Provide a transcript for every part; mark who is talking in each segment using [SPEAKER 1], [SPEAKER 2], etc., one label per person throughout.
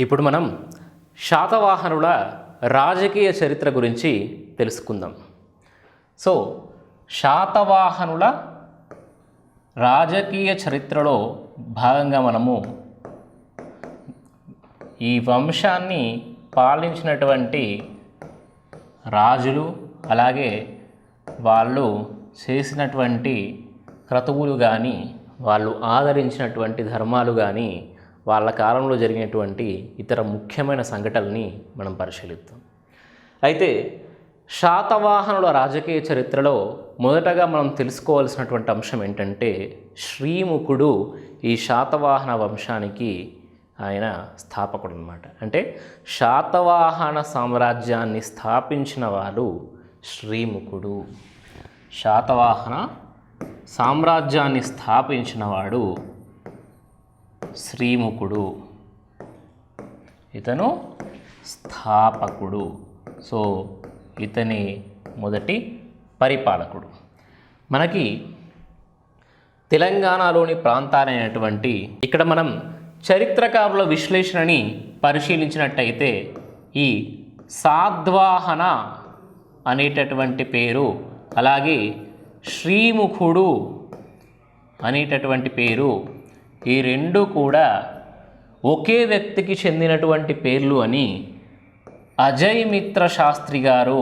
[SPEAKER 1] ఇప్పుడు మనం శాతవాహనుల రాజకీయ చరిత్ర గురించి తెలుసుకుందాం. సో శాతవాహనుల రాజకీయ చరిత్రలో భాగంగా మనము ఈ వంశాన్ని పాలించినటువంటి రాజులు, అలాగే వాళ్ళు చేసినటువంటి క్రతువులు కానీ, వాళ్ళు ఆదరించినటువంటి ధర్మాలు కానీ, వాళ్ళ కాలంలో జరిగినటువంటి ఇతర ముఖ్యమైన సంఘటనల్ని మనం పరిశీలిద్దాం. అయితే శాతవాహనుల రాజకీయ చరిత్రలో మొదటగా మనం తెలుసుకోవాల్సినటువంటి అంశం ఏంటంటే, శ్రీముఖుడు ఈ శాతవాహన వంశానికి ఆయన స్థాపకుడు అన్నమాట. అంటే శాతవాహన సామ్రాజ్యాన్ని స్థాపించిన వాడు శ్రీముఖుడు. శాతవాహన సామ్రాజ్యాన్ని స్థాపించిన వాడు శ్రీముఖుడు. ఇతను స్థాపకుడు. సో ఇతని మొదటి పరిపాలకుడు. మనకి తెలంగాణలోని ప్రాంతాలైనటువంటి ఇక్కడ మనం చరిత్రకారుల విశ్లేషణని పరిశీలించినట్టయితే ఈ సాద్వాహన అనేటటువంటి పేరు, అలాగే శ్రీముఖుడు అనేటటువంటి పేరు, ఈ రెండు కూడా ఒకే వ్యక్తికి చెందినటువంటి పేర్లు అని అజయమిత్ర శాస్త్రి గారు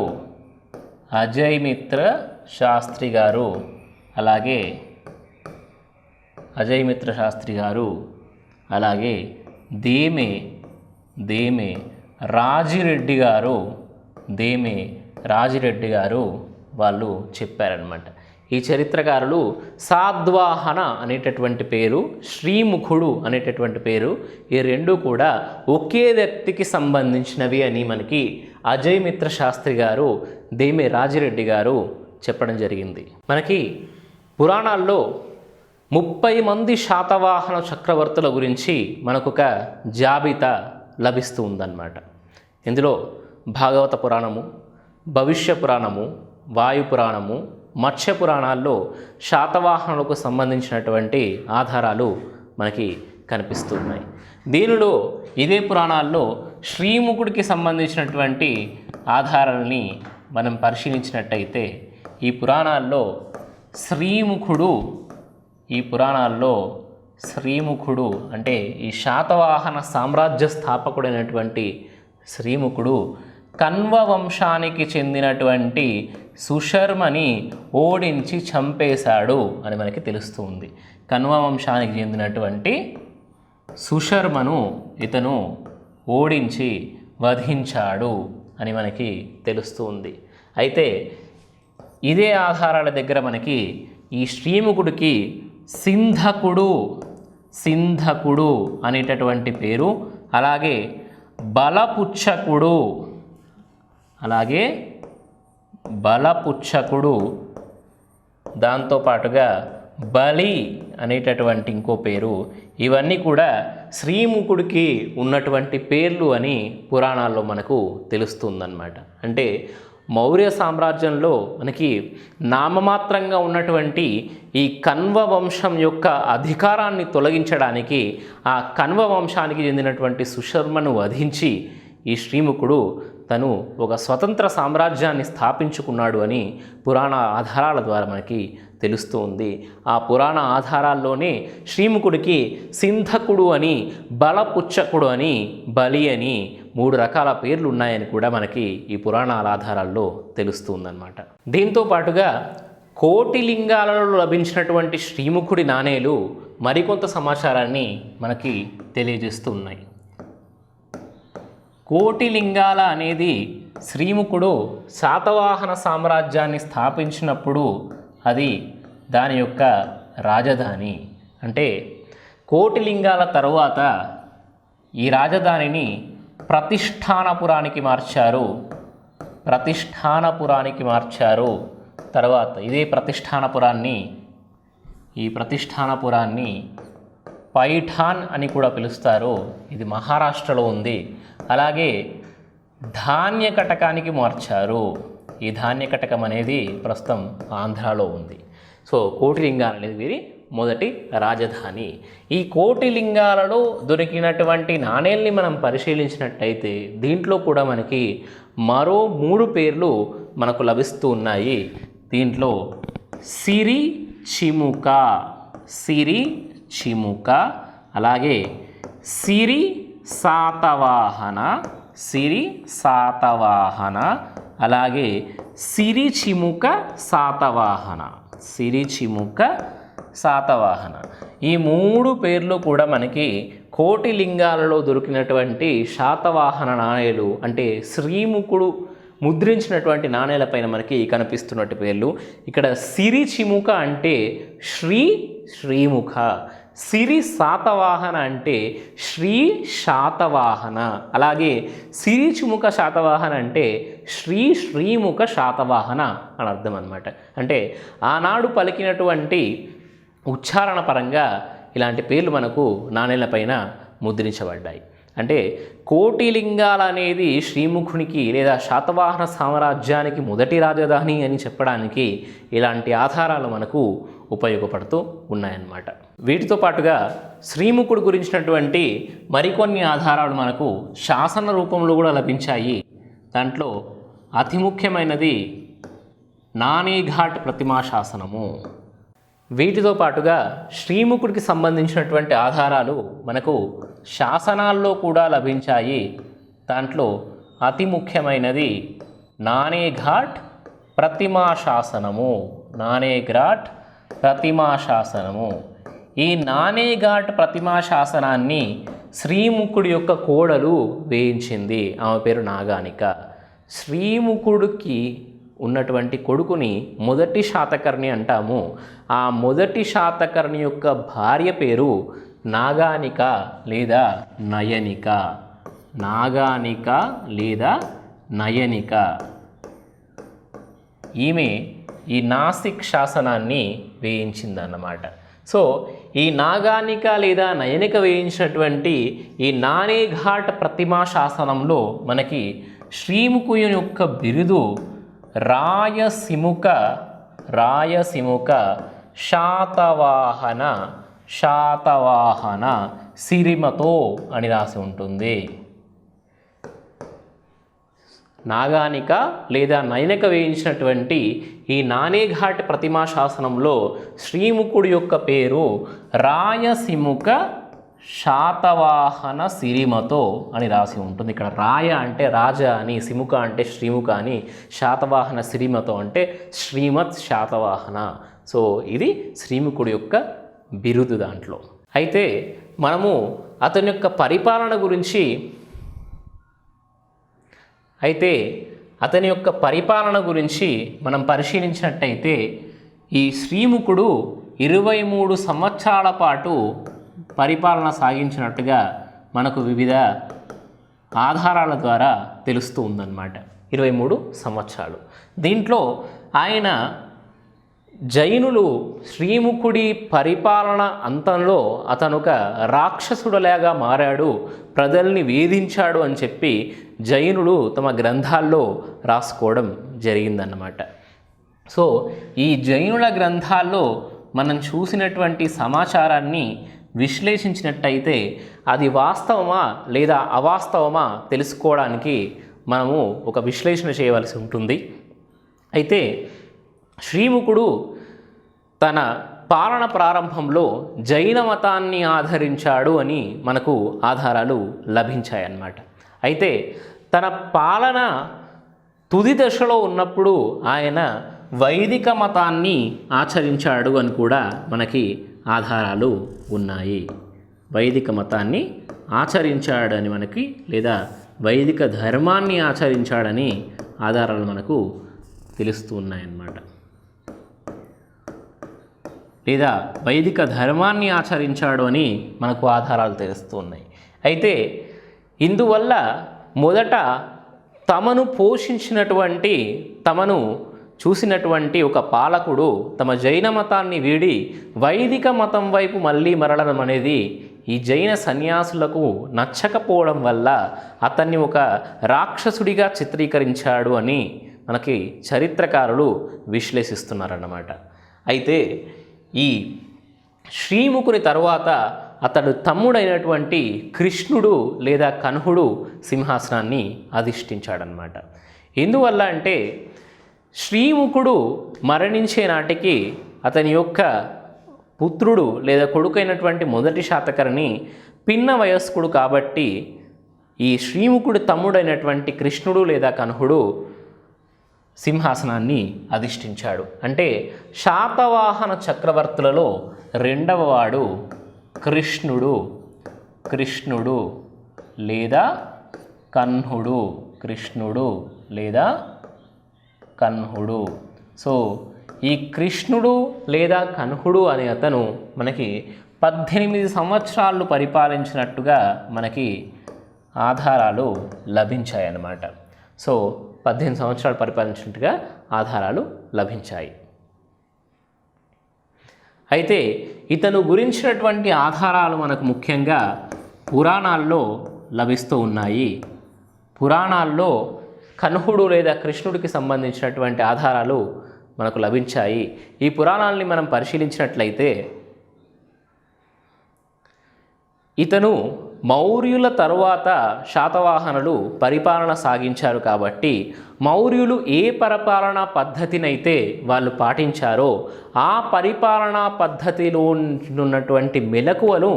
[SPEAKER 1] అలాగే అజయమిత్ర శాస్త్రి గారు అలాగే దేమే రాజిరెడ్డి గారు వాళ్ళు చెప్పారనమాట. ఈ చరిత్రకారులు సాద్వాహన అనేటటువంటి పేరు, శ్రీముఖుడు అనేటటువంటి పేరు, ఈ రెండు కూడా ఒకే వ్యక్తికి సంబంధించినవి అని మనకి అజయమిత్ర శాస్త్రి గారు, దేమే రాజిరెడ్డి గారు చెప్పడం జరిగింది. మనకి పురాణాల్లో 30 మంది శాతవాహన చక్రవర్తుల గురించి మనకొక జాబితా లభిస్తూ ఉందన్నమాట. ఇందులో భాగవత పురాణము, భవిష్య పురాణము, వాయు పురాణము, మత్స్య పురాణాల్లో శాతవాహనులకు సంబంధించినటువంటి ఆధారాలు మనకి కనిపిస్తున్నాయి. దీనిలో ఇదే పురాణాల్లో శ్రీముఖుడికి సంబంధించినటువంటి ఆధారాలని మనం పరిశీలించినట్టయితే ఈ పురాణాల్లో శ్రీముఖుడు అంటే ఈ శాతవాహన సామ్రాజ్య స్థాపకుడైనటువంటి శ్రీముఖుడు కన్వ వంశానికి చెందినటువంటి సుశర్మని ఓడించి చంపేశాడు అని మనకి తెలుస్తుంది. కన్వ వంశానికి చెందినటువంటి సుశర్మను ఇతను ఓడించి వధించాడు అని మనకి తెలుస్తుంది. అయితే ఇదే ఆధారాల దగ్గర మనకి ఈ శ్రీముఖుడికి సింధకుడు అనేటటువంటి పేరు, అలాగే బలపుచ్చకుడు, దాంతోపాటుగా బలి అనేటటువంటి ఇంకో పేరు, ఇవన్నీ కూడా శ్రీముఖుడికి ఉన్నటువంటి పేర్లు అని పురాణాల్లో మనకు తెలుస్తుందన్నమాట. అంటే మౌర్య సామ్రాజ్యంలో మనకి నామమాత్రంగా ఉన్నటువంటి ఈ కన్వ వంశం యొక్క అధికారాన్ని తొలగించడానికి ఆ కన్వ వంశానికి చెందినటువంటి సుశర్మను వధించి ఈ శ్రీముఖుడు తను ఒక స్వతంత్ర సామ్రాజ్యాన్ని స్థాపించుకున్నాడు అని పురాణ ఆధారాల ద్వారా మనకి తెలుస్తూ ఉంది. ఆ పురాణ ఆధారాల్లోనే శ్రీముఖుడికి సింధకుడు అని, బలపుచ్చకుడు అని, బలి అని 3 రకాల పేర్లు ఉన్నాయని కూడా మనకి ఈ పురాణాల ఆధారాల్లో తెలుస్తుందన్నమాట. దీంతో పాటుగా కోటిలింగాలలో లభించినటువంటి శ్రీముఖుడి నాణేలు మరికొంత సమాచారాన్ని మనకి తెలియజేస్తూ ఉన్నాయి. కోటిలింగాల అనేది శ్రీముఖుడు శాతవాహన సామ్రాజ్యాన్ని స్థాపించినప్పుడు అది దాని యొక్క రాజధాని. అంటే కోటిలింగాల తరువాత ఈ రాజధానిని ప్రతిష్టానపురానికి మార్చారు. తర్వాత ఇదే ప్రతిష్టానపురాన్ని పైఠాన్ అని కూడా పిలుస్తారు. ఇది మహారాష్ట్రలో ఉంది. అలాగే ధాన్యకటకానికి మార్చారు. ఈ ధాన్యకటకం అనేది ప్రస్తుతం ఆంధ్రాలో ఉంది. సో కోటిలింగాలు అనేది వీరి మొదటి రాజధాని. ఈ కోటిలింగాలలో దొరికినటువంటి నాణేల్ని మనం పరిశీలించినట్టయితే దీంట్లో కూడా మనకి మరో 3 పేర్లు మనకు లభిస్తూ ఉన్నాయి. దీంట్లో సిరి చిముక, సిరి చిముక, అలాగే సిరి శాతవాహన, సిరి శాతవాహన, అలాగే సిరి చిముక శాతవాహన, సిరి చిముక శాతవాహన. ఈ 3 పేర్లు కూడా మనకి కోటిలింగాలలో దొరికినటువంటి శాతవాహన నాణేలు అంటే శ్రీముఖుడు ముద్రించినటువంటి నాణేలపైన మనకి కనిపిస్తున్నట్టు పేర్లు. ఇక్కడ సిరి చిముక అంటే శ్రీముఖ, సిరి శాతవాహన అంటే శాతవాహన, అలాగే సిరి చిముక శాతవాహన అంటే శ్రీముఖ శాతవాహన అని అర్థం అన్నమాట. అంటే ఆనాడు పలికినటువంటి ఉచ్చారణ పరంగా ఇలాంటి పేర్లు మనకు నాణేలపైన ముద్రించబడ్డాయి. అంటే కోటిలింగాలు అనేది శ్రీముఖునికి లేదా శాతవాహన సామ్రాజ్యానికి మొదటి రాజధాని అని చెప్పడానికి ఇలాంటి ఆధారాలు మనకు ఉపయోగపడుతూ ఉన్నాయన్నమాట. వీటితో పాటుగా శ్రీముఖుడు గురించినటువంటి మరికొన్ని ఆధారాలు మనకు శాసన రూపంలో కూడా లభించాయి. దాంట్లో అతి ముఖ్యమైనది నానేఘాట్ ప్రతిమా శాసనము. వీటితో పాటుగా శ్రీముఖుడికి సంబంధించినటువంటి ఆధారాలు మనకు శాసనాల్లో కూడా లభించాయి. దాంట్లో అతి ముఖ్యమైనది నానేఘాట్ ప్రతిమా శాసనము, నానేఘాట్ ప్రతిమా శాసనము. ఈ నానేఘాట్ ప్రతిమా శాసనాన్ని శ్రీముఖుడి యొక్క కోడలు వేయించింది. ఆమె పేరు నాగానిక. శ్రీముఖుడికి ఉన్నటువంటి కొడుకుని మొదటి శాతకర్ణి అంటాము. ఆ మొదటి శాతకర్ణి యొక్క భార్య పేరు నాగానిక లేదా నయనిక, నాగానిక లేదా నయనిక. ఈమె ఈ నాసిక్ శాసనాన్ని వేయించిందన్నమాట. సో ఈ నాగానిక లేదా నయనిక వేయించినటువంటి ఈ నానేఘాట్ ప్రతిమా శాసనంలో మనకి శ్రీముఖుని యొక్క బిరుదు రాయసిముక శాతవాహన సిరిమతో అని రాసి ఉంటుంది. నాగానిక లేదా నయనిక వేయించినటువంటి ఈ నానేఘాట్ ప్రతిమా శాసనంలో శ్రీముఖుడి యొక్క పేరు రాయసిముక శాతవాహన సిరిమతో అని రాసి ఉంటుంది. ఇక్కడ రాయ అంటే రాజా అని, సిముక అంటే శ్రీముఖ అని, శాతవాహన సిరిమతో అంటే శ్రీమత్ శాతవాహన. సో ఇది శ్రీముఖుడి యొక్క బిరుదు దాంట్లో. అయితే మనము అతని యొక్క పరిపాలన గురించి మనం పరిశీలించినట్టయితే ఈ శ్రీముఖుడు 23 సంవత్సరాల పాటు పరిపాలన సాగించినట్టుగా మనకు వివిధ ఆధారాల ద్వారా తెలుస్తూ ఉందన్నమాట. 23 సంవత్సరాలు. దీంట్లో ఆయన జైనులు శ్రీముఖుడి పరిపాలన అంతంలో అతను ఒక రాక్షసుడులాగా మారాడు, ప్రజల్ని వేధించాడు అని చెప్పి జైనులు తమ గ్రంథాల్లో రాసుకోవడం జరిగిందన్నమాట. సో ఈ జైనుల గ్రంథాల్లో మనం చూసినటువంటి సమాచారాన్ని విశ్లేషించినట్టయితే అది వాస్తవమా లేదా అవాస్తవమా తెలుసుకోవడానికి మనము ఒక విశ్లేషణ చేయవలసి ఉంటుంది. అయితే శ్రీముఖుడు తన పాలన ప్రారంభంలో జైన మతాన్ని ఆదరించాడు అని మనకు ఆధారాలు లభించాయన్నమాట. అయితే తన పాలన తుది దశలో ఉన్నప్పుడు ఆయన వైదిక మతాన్ని ఆచరించాడు అని కూడా మనకి ఆధారాలు ఉన్నాయి. వైదిక మతాన్ని ఆచరించాడని మనకి లేదా వైదిక ధర్మాన్ని ఆచరించాడని ఆధారాలు మనకు తెలుస్తూ ఉన్నాయన్నమాట. లేదా వైదిక ధర్మాన్ని ఆచరించాడు అని మనకు ఆధారాలు తెలుస్తూ ఉన్నాయి. అయితే ఇందువల్ల మొదట తమను పోషించినటువంటి తమను చూసినటువంటి ఒక పాలకుడు తమ జైన మతాన్ని వీడి వైదిక మతం వైపు మళ్ళీ మరలడం అనేది ఈ జైన సన్యాసులకు నచ్చకపోవడం వల్ల అతన్ని ఒక రాక్షసుడిగా చిత్రీకరించాడు అని మనకి చరిత్రకారులు విశ్లేషిస్తున్నారన్నమాట. అయితే ఈ శ్రీముఖుని తరువాత అతడు తమ్ముడైనటువంటి కృష్ణుడు లేదా కన్హుడు సింహాసనాన్ని అధిష్ఠించాడనమాట. ఎందువల్ల అంటే శ్రీముఖుడు మరణించే నాటికి అతని యొక్క పుత్రుడు లేదా కొడుకైనటువంటి మొదటి శాతకర్ణి పిన్న వయస్కుడు కాబట్టి ఈ శ్రీముఖుడు తమ్ముడైనటువంటి కృష్ణుడు లేదా కన్హుడు సింహాసనాన్ని అధిష్ఠించాడు. అంటే శాతవాహన చక్రవర్తులలో రెండవ వాడు కృష్ణుడు లేదా కన్హుడు. సో ఈ కృష్ణుడు లేదా కన్హుడు అనే అతను మనకి 18 సంవత్సరాలు పరిపాలించినట్టుగా మనకి ఆధారాలు లభించాయన్నమాట. సో 18 సంవత్సరాలు పరిపాలించినట్టుగా ఆధారాలు లభించాయి. అయితే ఇతను గురించినటువంటి ఆధారాలు మనకు ముఖ్యంగా పురాణాల్లో లభిస్తూ ఉన్నాయి. పురాణాల్లో కన్హుడు లేదా కృష్ణుడికి సంబంధించినటువంటి ఆధారాలు మనకు లభించాయి. ఈ పురాణాలని మనం పరిశీలించినట్లయితే ఇతను మౌర్యుల తరువాత శాతవాహనులు పరిపాలన సాగించారు కాబట్టి మౌర్యులు ఏ పరిపాలనా పద్ధతినైతే వాళ్ళు పాటించారో ఆ పరిపాలనా పద్ధతిలో ఉన్నటువంటి మెలకువలు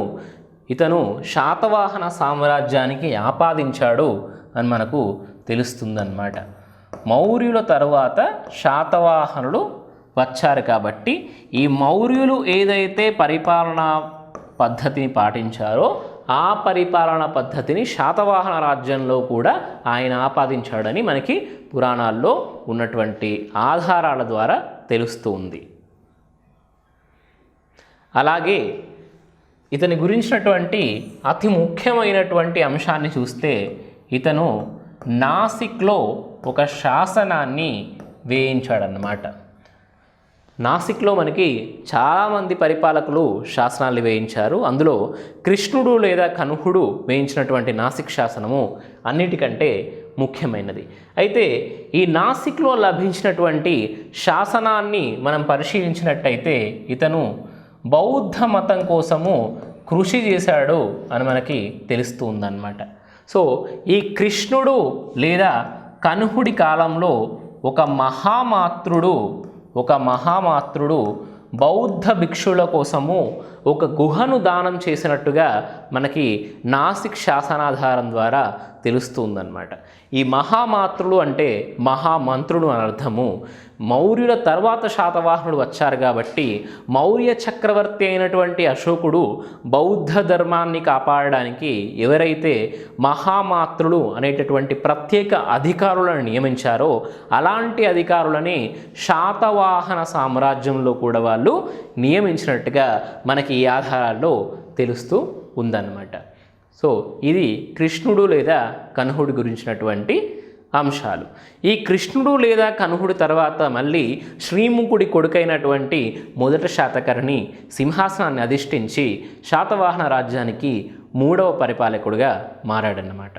[SPEAKER 1] ఇతను శాతవాహన సామ్రాజ్యానికి ఆపాదించాడు అని మనకు తెలుస్తుందన్నమాట. మౌర్యుల తరువాత శాతవాహనులు వచ్చారు కాబట్టి ఈ మౌర్యులు ఏదైతే పరిపాలనా పద్ధతిని పాటించారో ఆ పరిపాలనా పద్ధతిని శాతవాహన రాజ్యంలో కూడా ఆయన ఆపాదించాడని మనకి పురాణాల్లో ఉన్నటువంటి ఆధారాల ద్వారా తెలుస్తూ ఉంది. అలాగే ఇతని గురించినటువంటి అతి ముఖ్యమైనటువంటి అంశాన్ని చూస్తే ఇతను నాసిక్లో ఒక శాసనాన్ని వేయించాడన్నమాట. నాసిక్లో మనకి చాలామంది పరిపాలకులు శాసనాలు వేయించారు. అందులో కృష్ణుడు లేదా కన్హుడు వేయించినటువంటి నాసిక్ శాసనము అన్నిటికంటే ముఖ్యమైనది. అయితే ఈ నాసిక్లో లభించినటువంటి శాసనాన్ని మనం పరిశీలించినట్టయితే ఇతను బౌద్ధ మతం కోసము కృషి చేశాడు అని మనకి తెలుస్తూ ఉందన్నమాట. సో ఈ కృష్ణుడు లేదా కన్హుడి కాలంలో ఒక మహామాత్రుడు బౌద్ధ భిక్షుల కోసము ఒక గుహను దానం చేసినట్టుగా మనకి నాసిక్ శాసనాధారం ద్వారా తెలుస్తుందన్నమాట. ఈ మహామాత్రుడు అంటే మహామంత్రుడు అని అర్థము. మౌర్యుల తర్వాత శాతవాహనుడు వచ్చారు కాబట్టి మౌర్య చక్రవర్తి అయినటువంటి అశోకుడు బౌద్ధ ధర్మాన్ని కాపాడడానికి ఎవరైతే మహామాత్రులు అనేటటువంటి ప్రత్యేక అధికారులను నియమించారో అలాంటి అధికారులని శాతవాహన సామ్రాజ్యంలో కూడా వాళ్ళు నియమించినట్టుగా మనకి ఈ ఆధారాల్లో తెలుస్తూ ఉందన్నమాట. సో ఇది కృష్ణుడు లేదా కన్హుడి గురించినటువంటి అంశాలు. ఈ కృష్ణుడు లేదా కన్హుడి తర్వాత మళ్ళీ శ్రీముఖుడి కొడుకైనటువంటి మొదటి శాతకర్ణి సింహాసనాన్ని అధిష్ఠించి శాతవాహన రాజ్యానికి 3వ పరిపాలకుడిగా మారాడన్నమాట.